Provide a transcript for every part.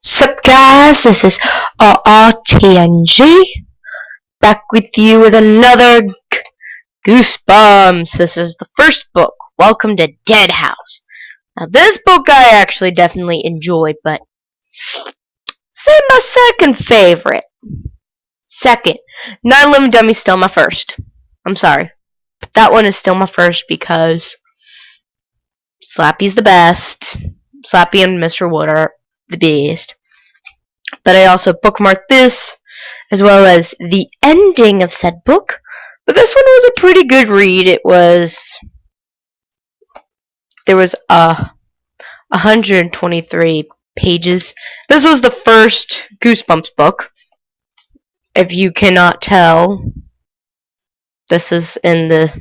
Sup guys, this is RRTNG back with you with another Goosebumps. This is the first book, Welcome to Dead House. Now this book I actually definitely enjoyed, but say my second favorite. Second, Night Living Dummy's still my first. I'm sorry. That one is still my first because Slappy's the best. Slappy and Mr. Wood are the best. But I also bookmarked this, as well as the ending of said book. But this one was a pretty good read. There was 123 pages. This was the first Goosebumps book. If you cannot tell, this is in the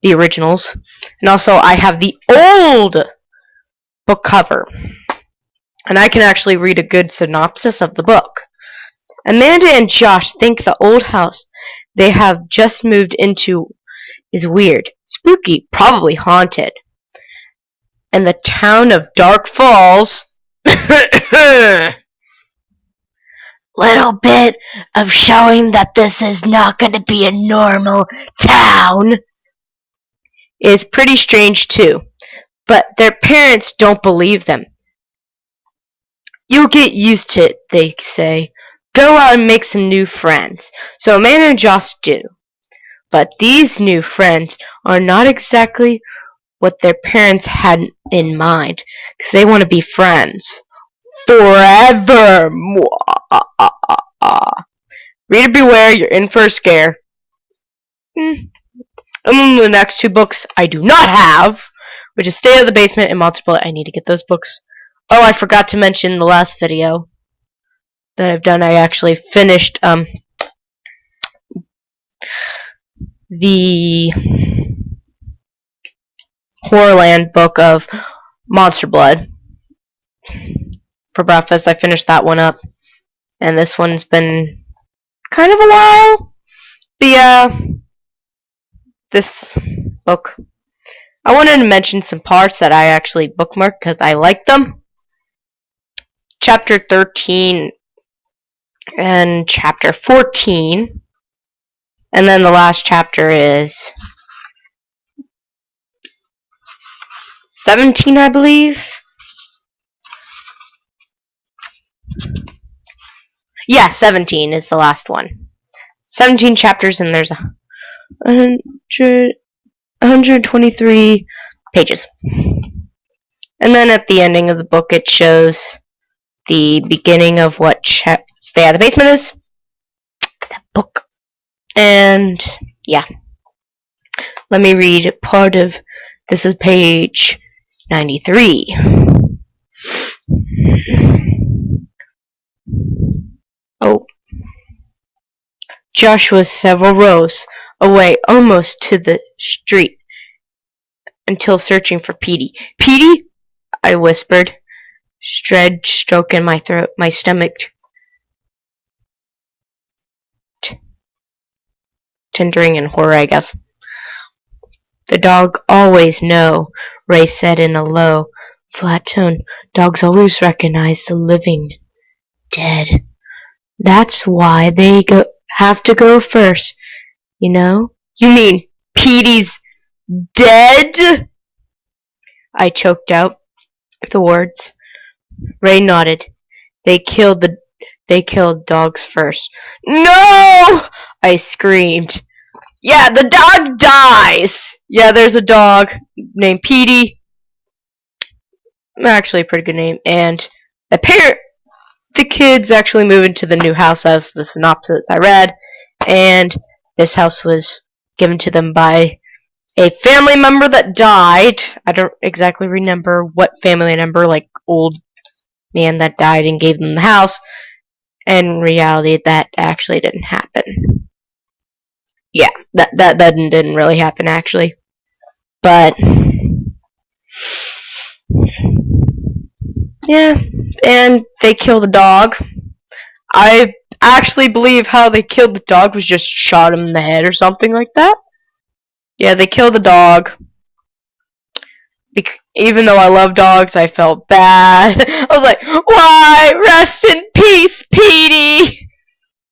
originals. And also, I have the old book cover. And I can actually read a good synopsis of the book. Amanda and Josh think the old house they have just moved into is weird, spooky, probably haunted. And the town of Dark Falls little bit of showing that this is not going to be a normal town is pretty strange too. But their parents don't believe them. You'll get used to it, they say. Go out and make some new friends. So Amanda and Josh do. But these new friends are not exactly what their parents had in mind. Because they want to be friends. Forever. Reader beware, you're in for a scare. And then the next two books I do not have, which is Stay Out of the Basement and Monster Blood. I need to get those books. Oh, I forgot to mention the last video that I've done. I actually finished the Horrorland book of Monster Blood for breakfast. I finished that one up, and this one's been kind of a while. But yeah, this book, I wanted to mention some parts that I actually bookmarked because I like them. Chapter 13 and chapter 14, and then the last chapter is 17, I believe. Yeah, 17 is the last one. 17 chapters, and there's 123 pages. And then at the ending of the book, it shows the beginning of what Stay Out of the Basement is. That book. And, yeah. Let me read part of, this is page 93. Oh. Josh was several rows away, almost to the street, until searching for Petey. Petey? I whispered. Stroking my throat, my stomach tendering in horror, I guess. The dog always know, Ray said in a low, flat tone. Dogs always recognize the living dead. That's why they have to go first, you know? You mean Petey's dead? I choked out the words. Ray nodded. They killed dogs first. No! I screamed. Yeah, the dog dies! Yeah, there's a dog named Petey. Actually a pretty good name. And the kids actually move into the new house as the synopsis I read. And this house was given to them by a family member that died. I don't exactly remember what family member, like old man that died and gave them the house. In reality, that actually didn't happen. Yeah, that didn't really happen, actually. But yeah, and they killed the dog. I actually believe how they killed the dog was just shot him in the head or something like that. Yeah, they killed the dog Even though I love dogs, I felt bad. I was like, why? Rest in peace, Petey!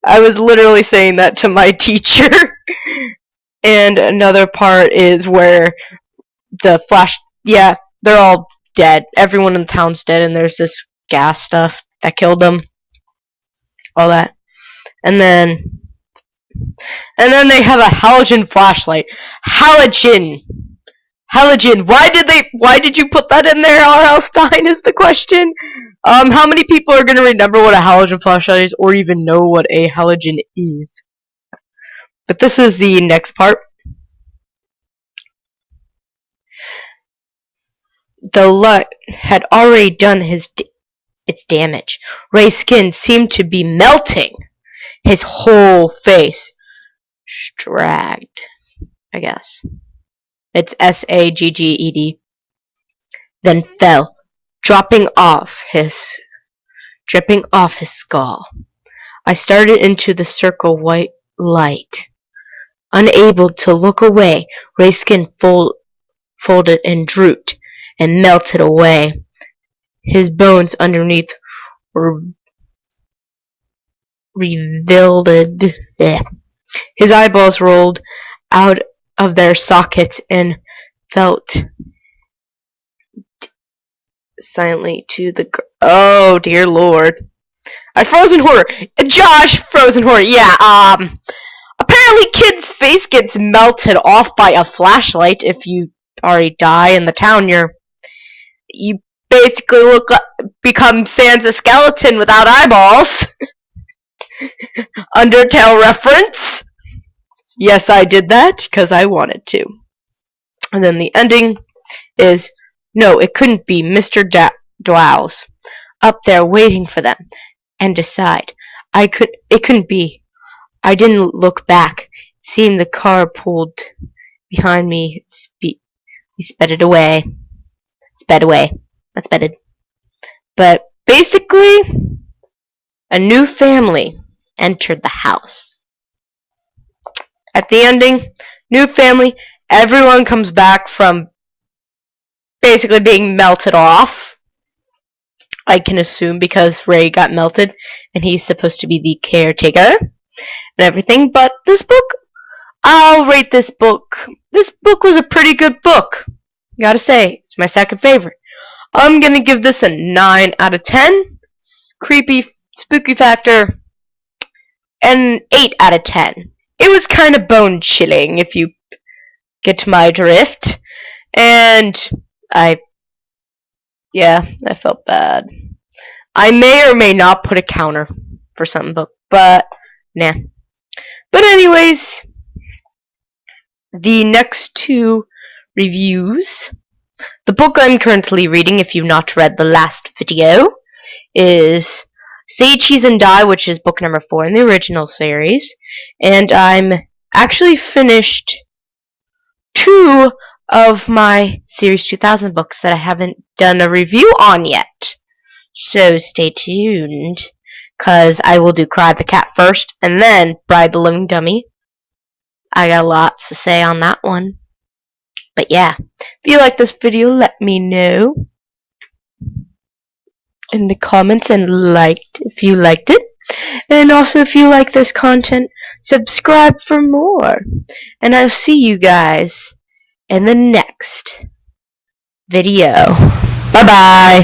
I was literally saying that to my teacher. And another part is where the flash, yeah, they're all dead. Everyone in the town's dead, and there's this gas stuff that killed them. All that. And then they have a halogen flashlight. Halogen. Why did you put that in there, R.L. Stein, is the question. How many people are gonna remember what a halogen flashlight is, or even know what a halogen is? But this is the next part. The light had already done its damage. Ray's skin seemed to be melting. His whole face dragged, I guess. It's SAGGED. Then fell, dripping off his skull. I started into the circle white light. Unable to look away, Ray's skin folded and drooped and melted away. His bones underneath were revealed. His eyeballs rolled out of their sockets and felt silently to the oh dear lord. A frozen horror. Josh, frozen horror. Yeah, apparently kids' face gets melted off by a flashlight. If you already die in the town, you basically become Sans a skeleton without eyeballs. Undertale reference. Yes, I did that because I wanted to. And then the ending is, no, it couldn't be Mr. Dowles up there waiting for them. And decide, it couldn't be. I didn't look back. Seeing the car pulled behind me, we sped away. That's bedded. But basically, a new family entered the house. At the ending, new family, everyone comes back from basically being melted off. I can assume because Ray got melted and he's supposed to be the caretaker and everything. But this book, I'll rate this book. This book was a pretty good book. Gotta say, it's my second favorite. I'm gonna give this a 9 out of 10. Creepy, spooky factor, an 8 out of 10. It was kind of bone chilling, if you get to my drift. And I felt bad. I may or may not put a counter for some book, but nah. But anyways, the next two reviews. The book I'm currently reading, if you've not read the last video, is Say Cheese and Die, which is book number 4 in the original series. And I'm actually finished 2 of my Series 2000 books that I haven't done a review on yet. So stay tuned, because I will do Cry the Cat first, and then Bride the Living Dummy. I got lots to say on that one. But yeah, if you like this video, let me know in the comments and if you liked it. And also, if you like this content, subscribe for more. And I'll see you guys in the next video. Bye bye.